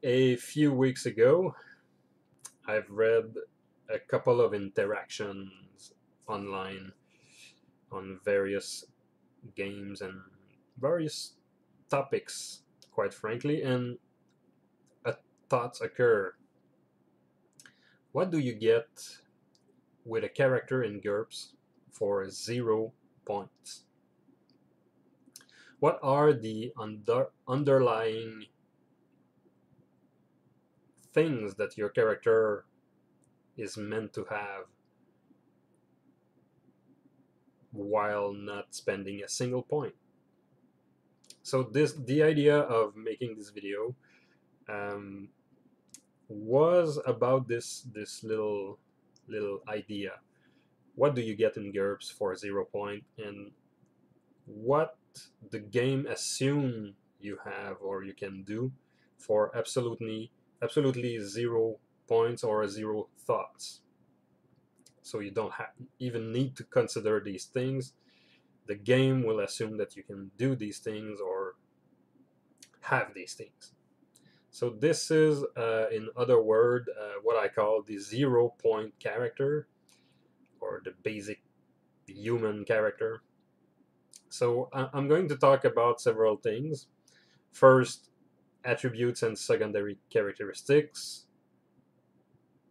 A few weeks ago, I've read a couple of interactions online on various games and various topics, quite frankly, and a thoughts occur. What do you get with a character in GURPS for 0 points? What are the underlying things that your character is meant to have while not spending a single point? So the idea of making this video um, was about this little idea. What do you get in GURPS for 0 point, and what the game assume you have or you can do for absolutely 0 points or 0 thoughts. So you don't even need to consider these things. The game will assume that you can do these things or have these things. So this is, in other words, what I call the 0 point character, or the basic human character. So I'm going to talk about several things. First, attributes and secondary characteristics,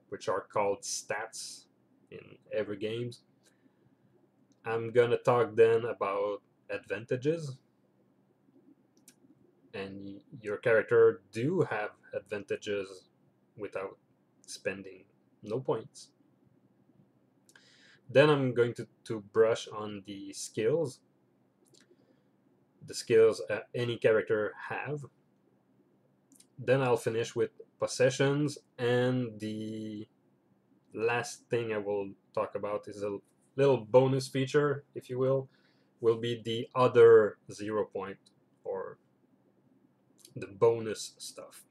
which are called stats in every games. I'm gonna talk then about advantages, and your character do have advantages without spending no points. Then I'm going to brush on the skills any character have. Then I'll finish with possessions, and the last thing I will talk about is a little bonus feature, if you will be the other 0 point, or the bonus stuff.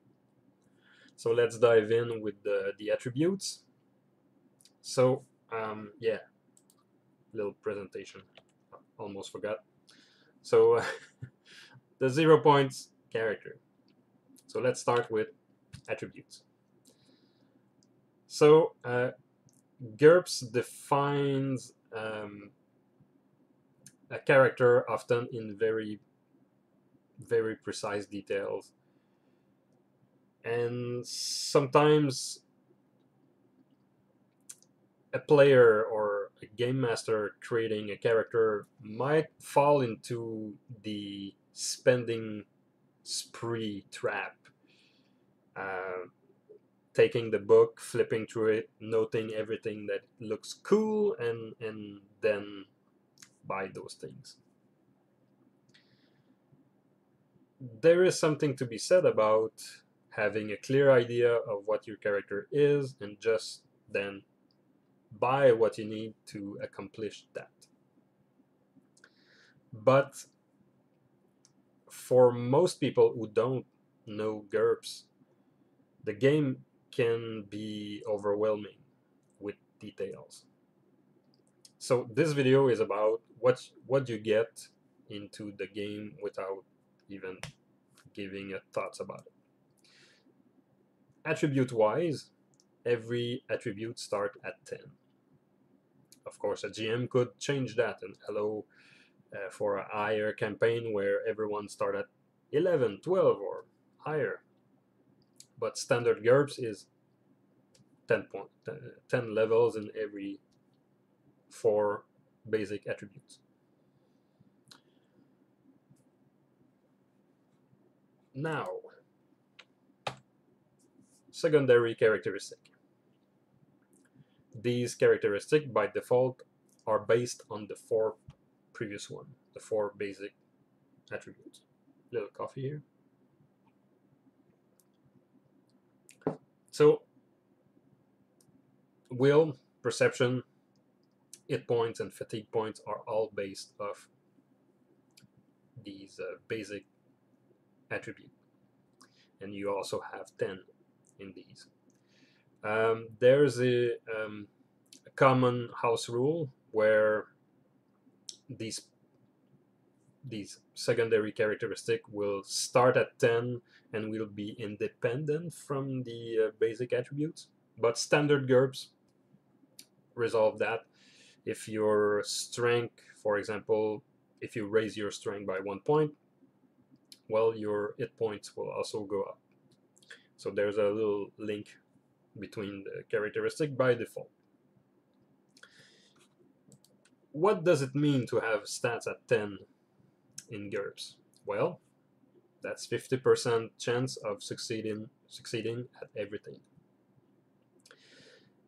So let's dive in with the attributes. So yeah, little presentation. Almost forgot. So the 0 points character. So let's start with attributes. So GURPS defines a character often in very precise details, and sometimes a player or a game master creating a character might fall into the spending spree trap, uh, taking the book, flipping through it, noting everything that looks cool, and then buy those things. There is something to be said about having a clear idea of what your character is and just then buy what you need to accomplish that. But for most people who don't know GURPS, the game can be overwhelming with details. So this video is about what you get into the game without even giving a thoughts about it. Attribute wise, every attribute start at 10. Of course, a GM could change that and allow for a higher campaign where everyone start at 11, 12, or higher. But standard GURPS is 10 levels in every 4 basic attributes. Now, secondary characteristic. These characteristics by default are based on the 4 previous one, the 4 basic attributes. Little coffee here. So, will, perception, hit points, and fatigue points are all based off these basic attributes. And you also have 10 in these. There's a common house rule where these these secondary characteristic will start at 10 and will be independent from the basic attributes. But standard GURPS resolve that. If your strength, for example, if you raise your strength by 1 point, well, your hit points will also go up. So there's a little link between the characteristic by default. What does it mean to have stats at 10 in GURPS? Well, that's 50% chance of succeeding at everything.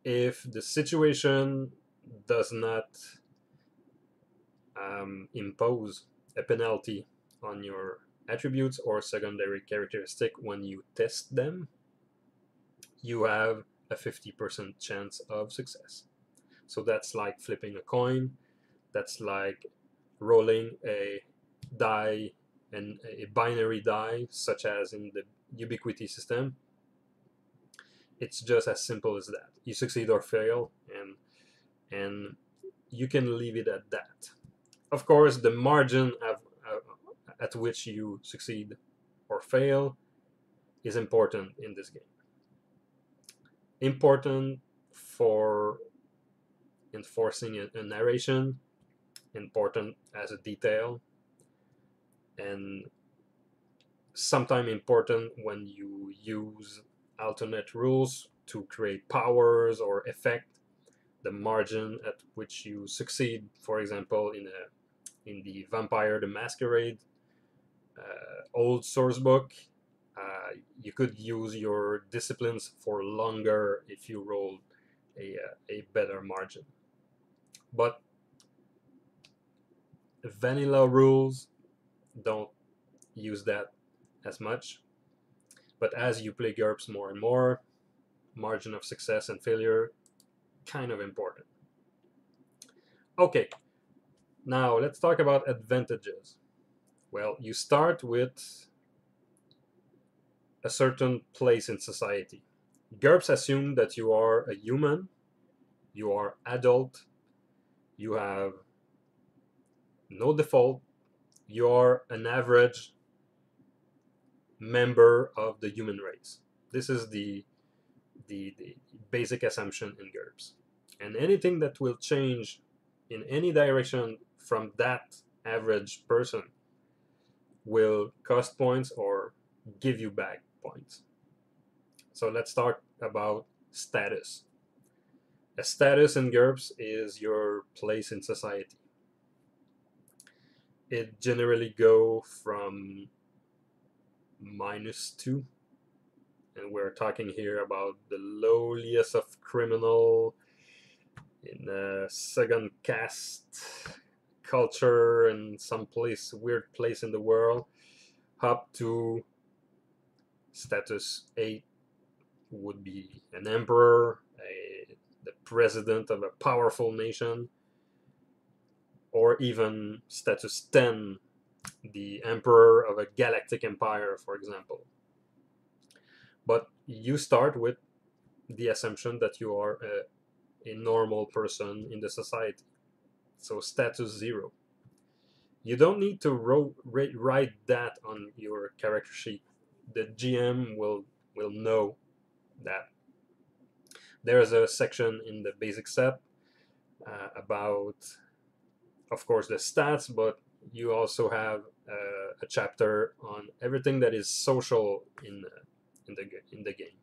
If the situation does not impose a penalty on your attributes or secondary characteristic when you test them, you have a 50% chance of success. So that's like flipping a coin. That's like rolling a die, and a binary die, such as in the ubiquity system. It's just as simple as that. You succeed or fail, and you can leave it at that. Of course, the margin at which you succeed or fail is important in this game. Important for enforcing a narration, important as a detail, and sometimes important when you use alternate rules to create powers or effect. The margin at which you succeed, for example, in the Vampire the Masquerade old source book, you could use your disciplines for longer if you rolled a better margin. But vanilla rules don't use that as much. But as you play GURPS more and more, margin of success and failure kind of important. Okay, now let's talk about advantages. Well, you start with a certain place in society. GURPS assume that you are a human, you are adult, you have no default, you are an average member of the human race. This is the basic assumption in GURPS. And anything that will change in any direction from that average person will cost points or give you back points. So let's talk about status. A status in GURPS is your place in society. It generally go from -2, and we're talking here about the lowliest of criminal in a second caste culture in some weird place in the world, up to status 8 would be an emperor, the president of a powerful nation, or even status 10, the emperor of a galactic empire, for example. But you start with the assumption that you are a normal person in the society. So status 0. You don't need to write that on your character sheet. The GM will know that. There's a section in the basic set about, of course, the stats, but you also have a chapter on everything that is social in the game.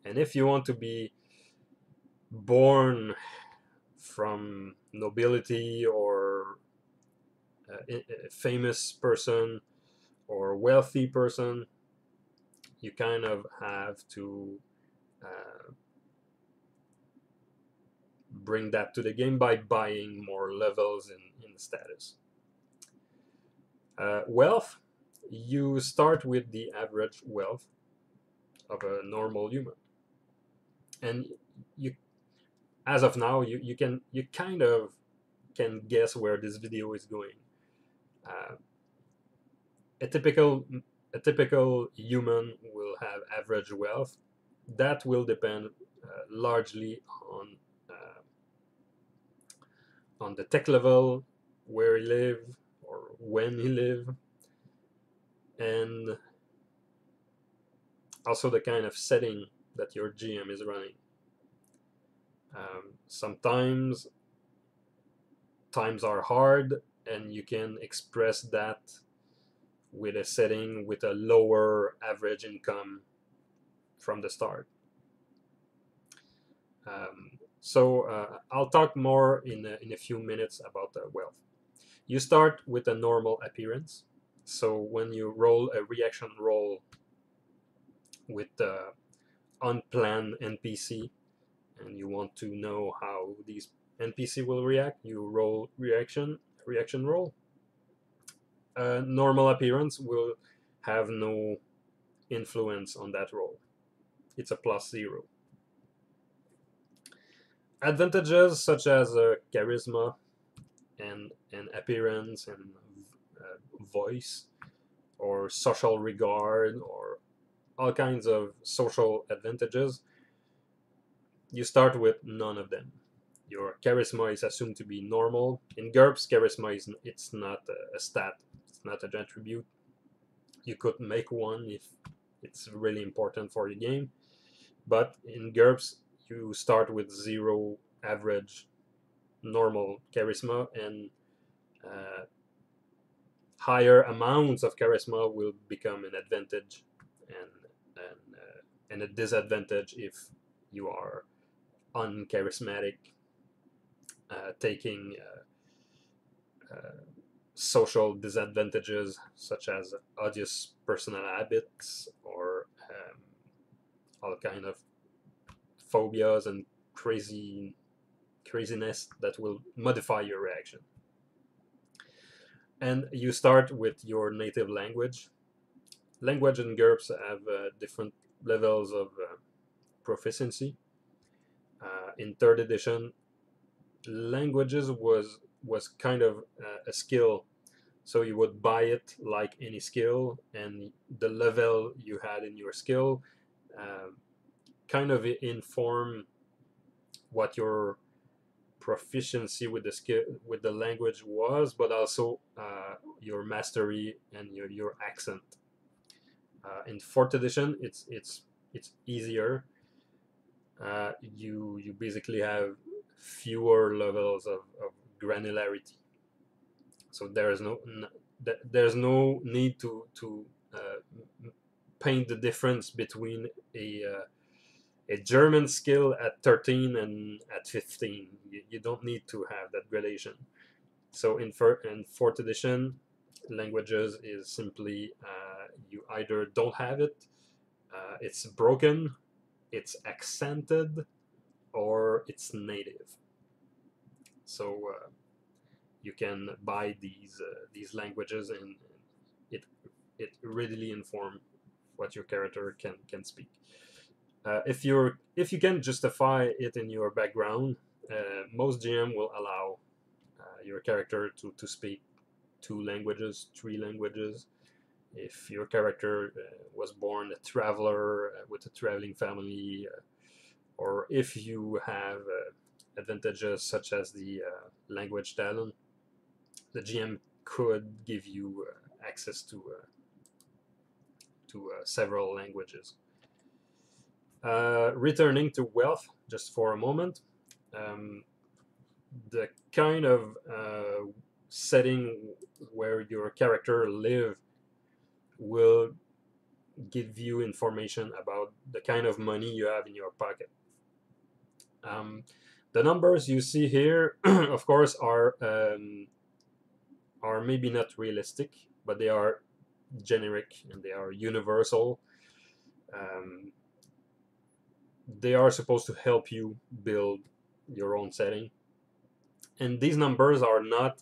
And if you want to be born from nobility or a famous person or wealthy person, you kind of have to bring that to the game by buying more levels in the status. Wealth, you start with the average wealth of a normal human, and you, as of now, you kind of can guess where this video is going. A typical human will have average wealth. That will depend largely on the tech level, where he live, or when he live, and also the kind of setting that your GM is running. Sometimes times are hard, and you can express that with a setting with a lower average income from the start. I'll talk more in a few minutes about the wealth. You start with a normal appearance. So when you roll a reaction roll with the unplanned NPC, and you want to know how these NPC will react, you roll reaction roll. Normal appearance will have no influence on that roll. It's a +0. Advantages such as charisma and appearance and voice or social regard or all kinds of social advantages, you start with none of them. Your charisma is assumed to be normal. In GURPS, charisma it's not a stat, it's not an attribute. You could make one if it's really important for your game, but in GURPS you start with 0 average normal charisma, and higher amounts of charisma will become an advantage and a disadvantage if you are uncharismatic, taking social disadvantages such as odious personal habits or all kind of phobias and craziness that will modify your reaction. And you start with your native language. Language and GURPS have different levels of proficiency. In 3rd edition, languages was kind of a skill, so you would buy it like any skill, and the level you had in your skill kind of inform what your proficiency with the skill with the language was, but also your mastery and your accent. In 4th edition, it's easier. You basically have fewer levels of granularity, so there's no need to paint the difference between a German skill at 13 and at 15. You don't need to have that gradation. So in 4th edition, languages is simply you either don't have it, it's broken, it's accented, or it's native. So you can buy these languages, and it readily informs what your character can speak. If you can justify it in your background, most GM will allow your character to speak 2 languages, 3 languages. If your character was born a traveler with a traveling family, or if you have advantages such as the language talent, the GM could give you access to several languages. Returning to wealth just for a moment, the kind of setting where your character live will give you information about the kind of money you have in your pocket. The numbers you see here, of course, are maybe not realistic, but they are generic and they are universal. They are supposed to help you build your own setting, and these numbers are not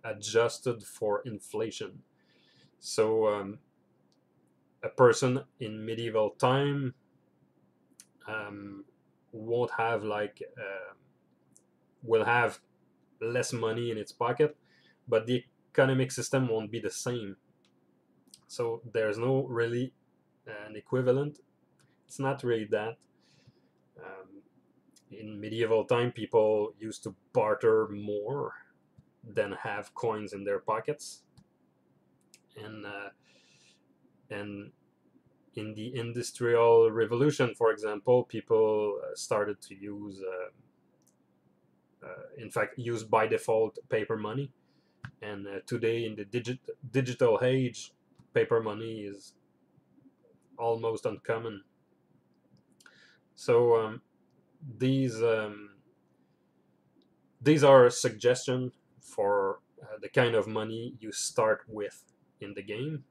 adjusted for inflation. So a person in medieval time won't have will have less money in its pocket, but the economic system won't be the same. So there's no really an equivalent. It's not really that. In medieval time, people used to barter more, than have coins in their pockets. And in the Industrial Revolution, for example, people started to use, in fact, use by default paper money. And today, in the digital age, paper money is almost uncommon. So these these are a suggestion for the kind of money you start with in the game.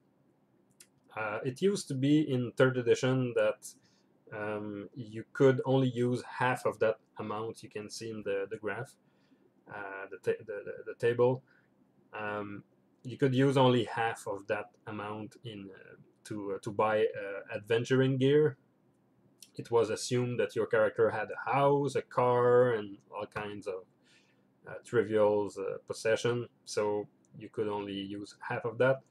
It used to be in 3rd edition that you could only use half of that amount. You can see in the graph, the table. You could use only half of that amount in to buy adventuring gear. It was assumed that your character had a house, a car, and all kinds of trivial possession, so you could only use half of that.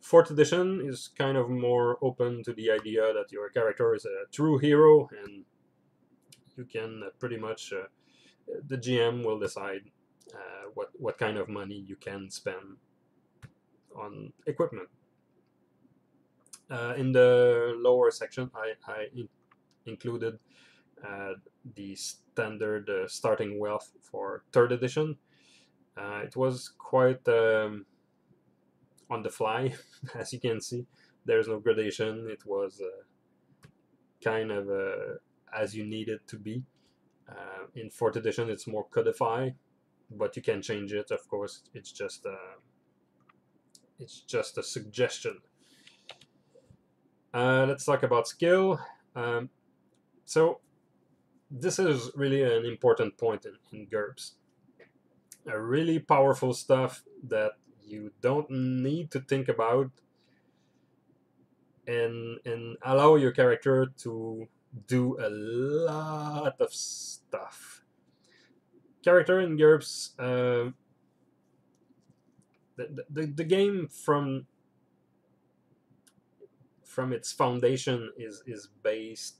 4th edition is kind of more open to the idea that your character is a true hero, and you can pretty much the GM will decide what kind of money you can spend on equipment. In the lower section, I included the standard starting wealth for 3rd edition. It was quite on the fly, as you can see. There's no gradation. It was kind of as you need it to be. In 4th edition, it's more codified, but you can change it. Of course, it's just a suggestion. Let's talk about skill. So this is really an important point in GURPS. A really powerful stuff that you don't need to think about, and allow your character to do a lot of stuff. Character in GURPS, the game from its foundation is based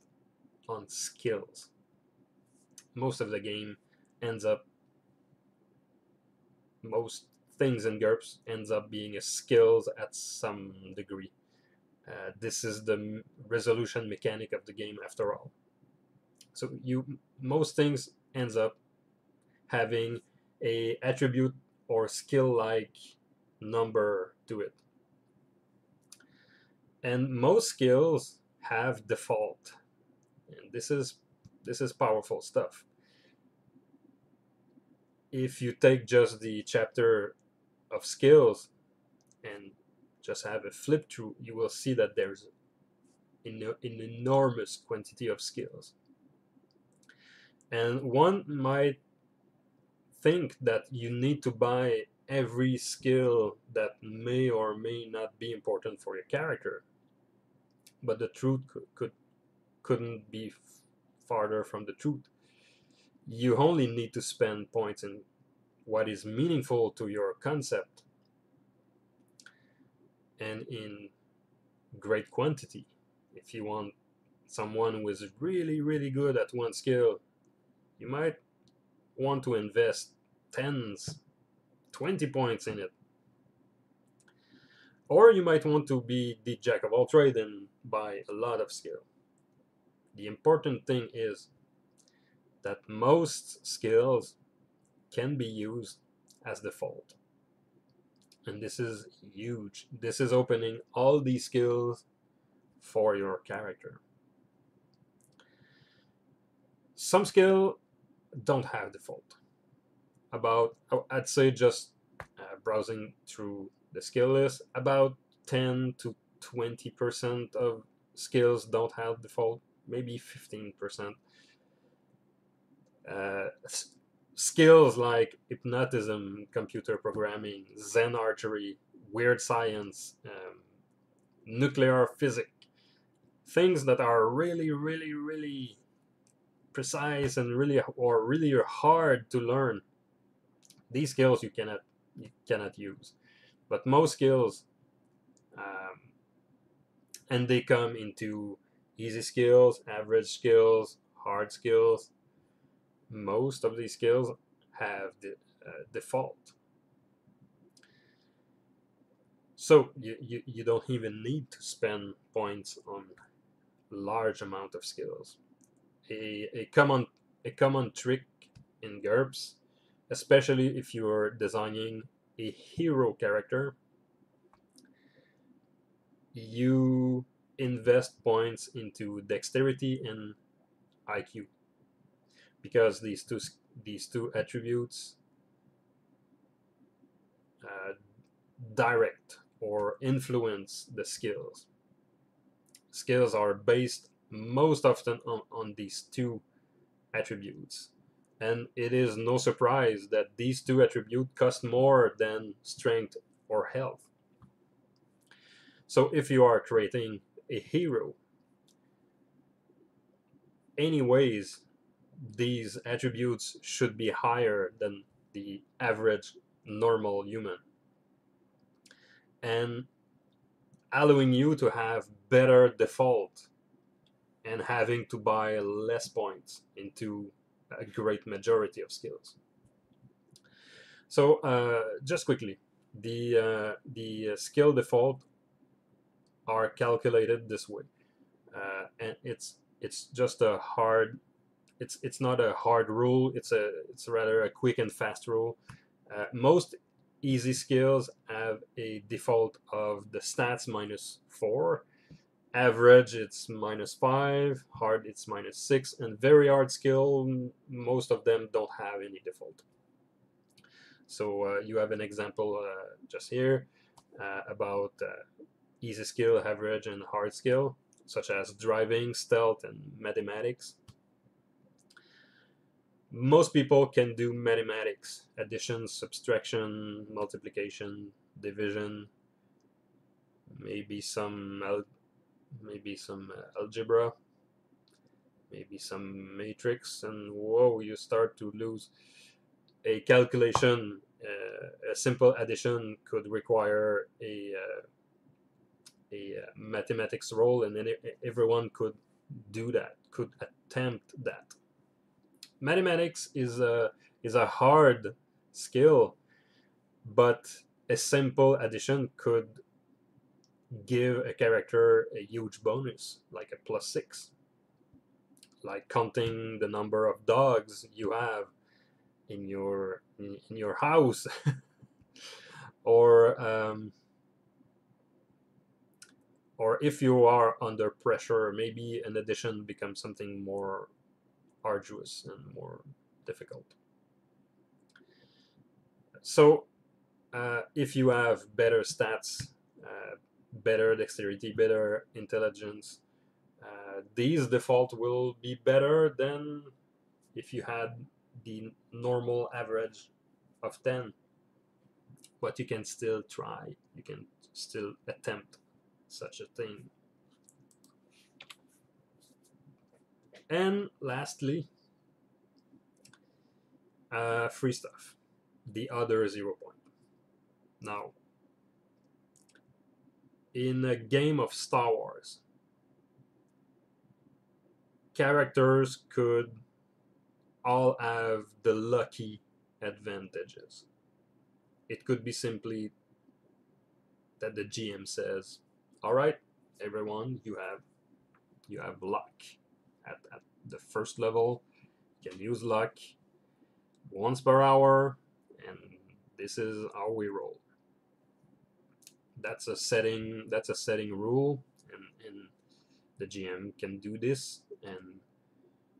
on skills. Most of the game ends up, most things in GURPS ends up being a skills at some degree. This is the resolution mechanic of the game after all. So most things ends up having a attribute or skill like number to it. And most skills have default. And this is powerful stuff. If you take just the chapter of skills and just have a flip through, you will see that there's an enormous quantity of skills. And one might think that you need to buy every skill that may or may not be important for your character, but the truth couldn't be farther from the truth. You only need to spend points in what is meaningful to your concept and in great quantity. If you want someone who is really, really good at one skill, you might want to invest 10s, 20 points in it. Or you might want to be the jack of all trades and buy a lot of skill. The important thing is that most skills can be used as default. And this is huge. This is opening all these skills for your character. Some skills don't have default. I'd say, just browsing through the skill list, about 10 to 20% of skills don't have default, maybe 15%. Skills like hypnotism, computer programming, Zen archery, weird science, nuclear physics, things that are really, really, really precise and really hard to learn. These skills you cannot use, but most skills, and they come into easy skills, average skills, hard skills. Most of these skills have the default. So you don't even need to spend points on large amount of skills. A common trick in GURPS, especially if you're designing a hero character, you invest points into dexterity and IQ, because these two attributes uh, direct or influence the skills. Skills are based most often on these two attributes. And it is no surprise that these two attributes cost more than strength or health. So if you are creating a hero, anyways, these attributes should be higher than the average normal human, and allowing you to have better default and having to buy less points into a great majority of skills. So just quickly, the skill default are calculated this way, and it's just a hard. It's not a hard rule. It's rather a quick and fast rule. Most easy skills have a default of the stats -4. Average it's -5, hard it's -6, and very hard skill, most of them don't have any default. So you have an example just here about easy skill, average, and hard skill, such as driving, stealth, and mathematics. Most people can do mathematics, addition, subtraction, multiplication, division, maybe some algebra, maybe some matrix, and whoa, you start to lose. A calculation, a simple addition could require a mathematics role, and then everyone could do that, could attempt that. Mathematics is a hard skill, but a simple addition could give a character a huge bonus, like a +6, like counting the number of dogs you have in your house, or or if you are under pressure, maybe an addition becomes something more arduous and more difficult. So if you have better stats, better dexterity, better intelligence, these default will be better than if you had the normal average of 10. But you can still try, you can still attempt such a thing. And lastly, free stuff, the other 0 point. Now, in a game of Star Wars, characters could all have the lucky advantages. It could be simply that the GM says, "All right, everyone, you have luck at the first level. You can use luck once per hour, and this is how we roll." That's a setting. That's a setting rule, and the GM can do this. And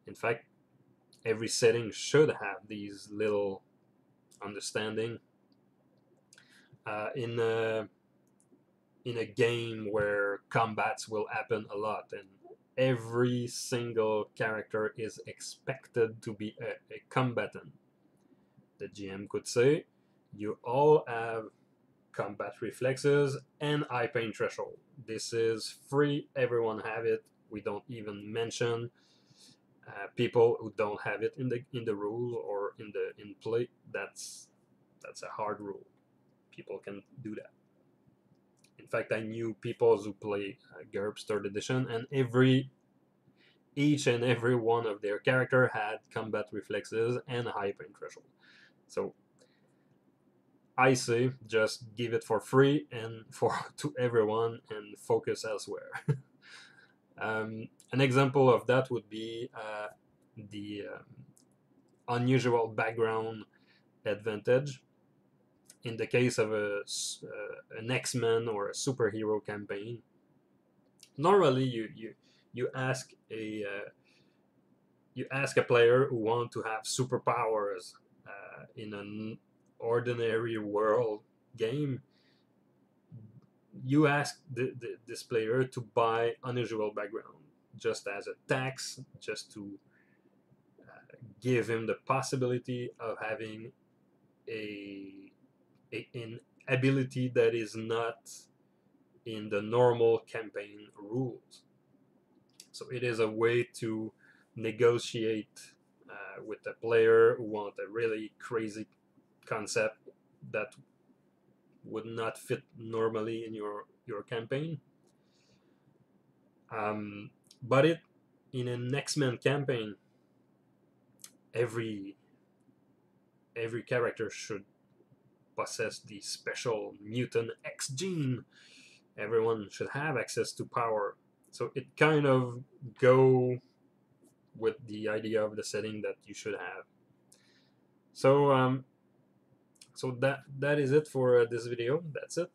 in fact, every setting should have these little understanding. In a game where combats will happen a lot, and every single character is expected to be a combatant, the GM could say, "You all have combat reflexes and high pain threshold. This is free. Everyone have it. We don't even mention people who don't have it in the rule or in play. That's a hard rule. People can do that." In fact, I knew people who play GURPS 3rd edition, and each and every one of their character had combat reflexes and high pain threshold. So I say just give it for free and for to everyone and focus elsewhere. An example of that would be the unusual background advantage. In the case of an X-Men or a superhero campaign, normally you ask a player who want to have superpowers in an ordinary world game. You ask this player to buy unusual background just as a tax, just to give him the possibility of having an ability that is not in the normal campaign rules. So it is a way to negotiate with the player who want a really crazy concept that would not fit normally in your campaign. But in an X-Men campaign, every character should possess the special mutant X gene. Everyone should have access to power. So it kind of go with the idea of the setting that you should have. So so that is it for this video. That's it.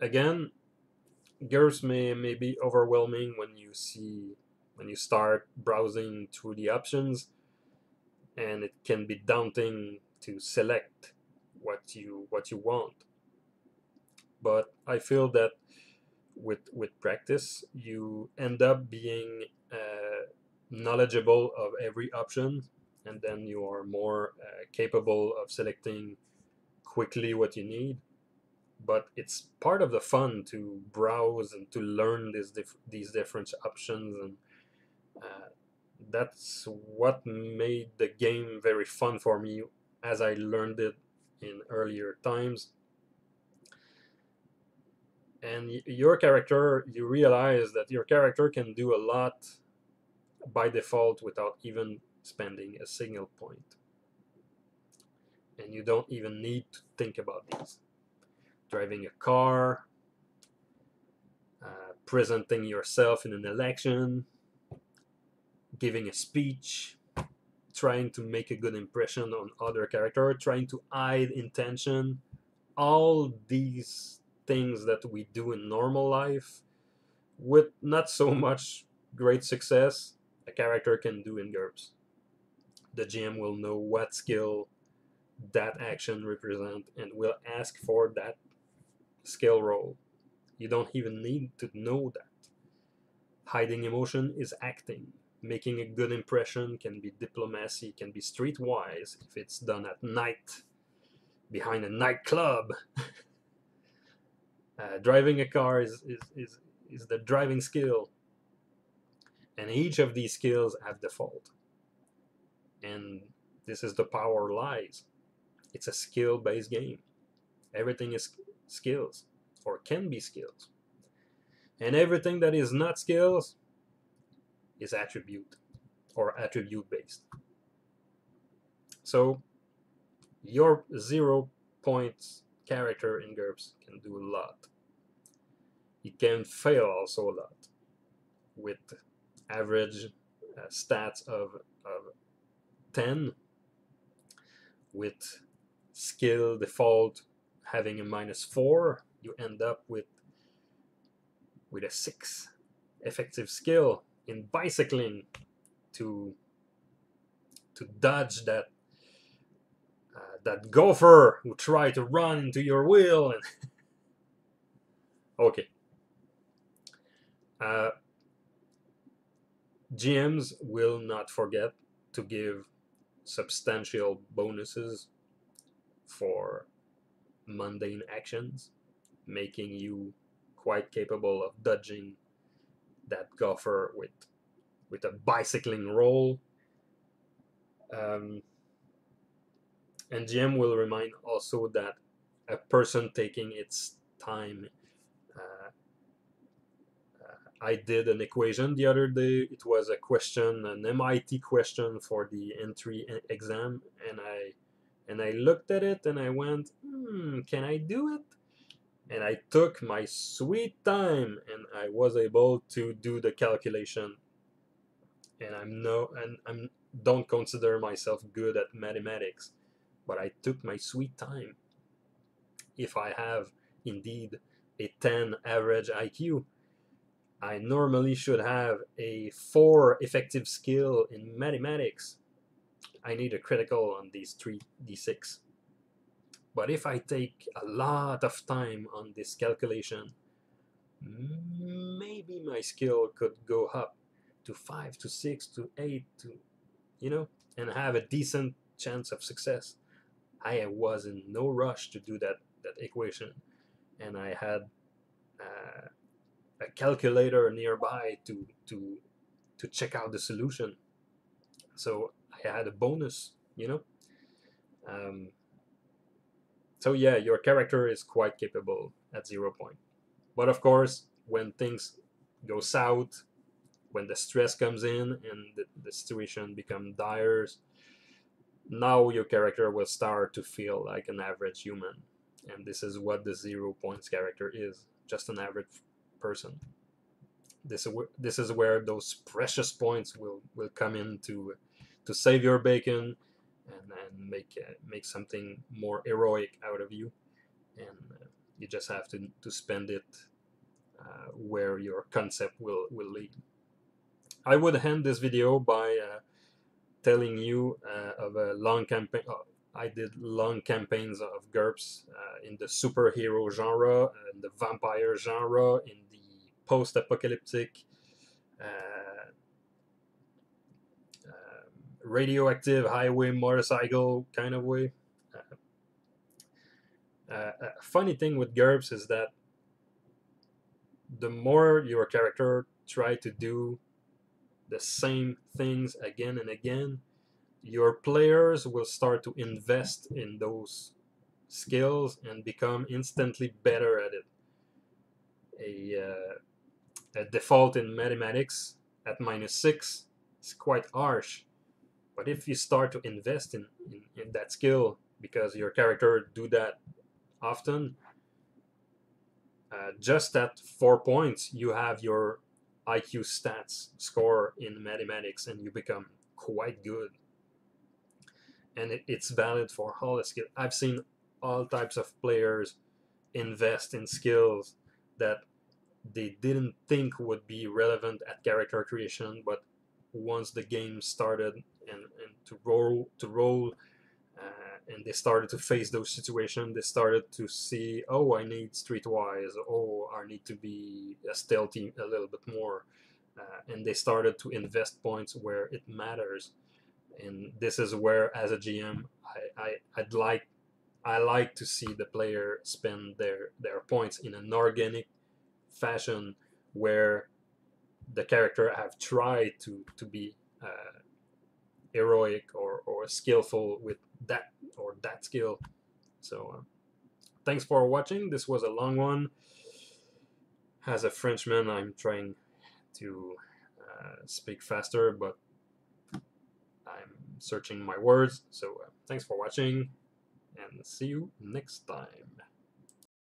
Again, GURPS may be overwhelming when you start browsing through the options, and it can be daunting to select what you want. But I feel that with practice, you end up being knowledgeable of every option, and then you are more capable of selecting quickly what you need. But it's part of the fun to browse and to learn these different options, and that's what made the game very fun for me as I learned it in earlier times. And your character, you realize that your character can do a lot by default without even spending a single point. And you don't even need to think about these. Driving a car, presenting yourself in an election, giving a speech, trying to make a good impression on other character, trying to hide intention, all these things that we do in normal life with not so much great success, a character can do in GURPS. The GM will know what skill that action represent and will ask for that skill roll. You don't even need to know that. Hiding emotion is acting. Making a good impression can be diplomacy, can be streetwise if it's done at night behind a nightclub. Driving a car is the driving skill, and each of these skills have default, and this is the power lies. It's a skill-based game. Everything is skills, or can be skills, and everything that is not skills is attribute or attribute based. So your 0 points character in GURPS can do a lot. It can fail also a lot with average stats of 10, with skill default having a -4, you end up with a 6 effective skill in bicycling to dodge that gopher who try to run into your wheel. And okay, GMs will not forget to give substantial bonuses for mundane actions, making you quite capable of dodging that gopher with a bicycling roll. And GM will remind also that a person taking its time. I did an equation the other day. It was a question, an MIT question for the entry exam, and I And I looked at it and I went, can I do it? And I took my sweet time and I was able to do the calculation. And I'm don't consider myself good at mathematics, but I took my sweet time. If I have indeed a 10 average IQ, I normally should have a 4 effective skill in mathematics. I need a critical on these 3d6. But if I take a lot of time on this calculation, maybe my skill could go up to 5 to 6 to 8 to, you know, and have a decent chance of success. I was in no rush to do that equation, and I had uh, a calculator nearby to check out the solution. So I had a bonus, you know. Um, so yeah, your character is quite capable at 0 point. But of course, when things go south, when the stress comes in and the situation becomes dire, now your character will start to feel like an average human. And this is what the 0 points character is, just an average person. This is where those precious points will come in to save your bacon and make something more heroic out of you. And you just have to spend it where your concept will lead. I would end this video by telling you of a long campaign. I did long campaigns of GURPS in the superhero genre, in the vampire genre, in the post-apocalyptic, uh, radioactive highway motorcycle kind of way. Funny thing with GURPS is that the more your character try to do the same things again and again, your players will start to invest in those skills and become instantly better at it. A default in mathematics at -6 is quite harsh, but if you start to invest in that skill because your character do that often, just at 4 points you have your IQ stats score in mathematics and you become quite good. And it's valid for all the skills. I've seen all types of players invest in skills that they didn't think would be relevant at character creation, but once the game started and to roll and they started to face those situations, they started to see, oh, I need streetwise, oh, I need to be a stealthy a little bit more, and they started to invest points where it matters. And this is where, as a GM, I like to see the player spend their points in an organic fashion where the character have tried to be heroic or skillful with that or that skill. So thanks for watching. This was a long one. As a Frenchman, I'm trying to speak faster, but I'm searching my words. So thanks for watching and see you next time.